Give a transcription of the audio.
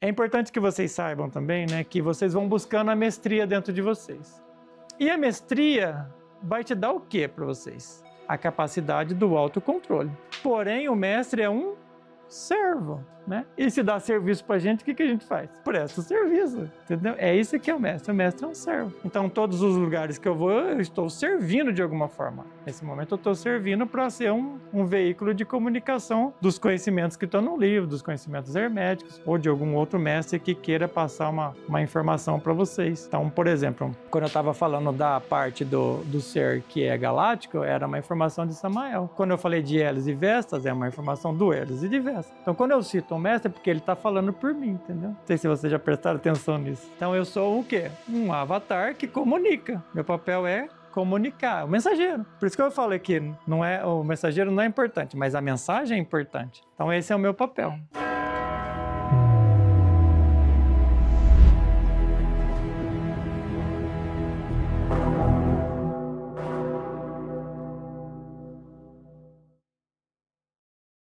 É importante que vocês saibam também, né, que vocês vão buscando a mestria dentro de vocês. E a mestria vai te dar o quê para vocês? A capacidade do autocontrole. Porém, o mestre é um servo, né? E se dá serviço pra gente, o que a gente faz? Presta o serviço, entendeu? É isso que é o mestre é um servo. Então, todos os lugares que eu vou, eu estou servindo de alguma forma. Nesse momento, eu estou servindo para ser um veículo de comunicação dos conhecimentos que estão no livro, dos conhecimentos herméticos, ou de algum outro mestre que queira passar uma informação para vocês. Então, por exemplo, quando eu estava falando da parte do ser que é galáctico, era uma informação de Samael. Quando eu falei de Hélios e Vestas, é uma informação do Hélios e de Vestas. Então, quando eu cito um mestre, é porque ele está falando por mim, entendeu? Não sei se vocês já prestaram atenção nisso. Então, eu sou o quê? Um avatar que comunica. Meu papel é comunicar, o mensageiro. Por isso que eu falei que o mensageiro não é importante, mas a mensagem é importante. Então, esse é o meu papel.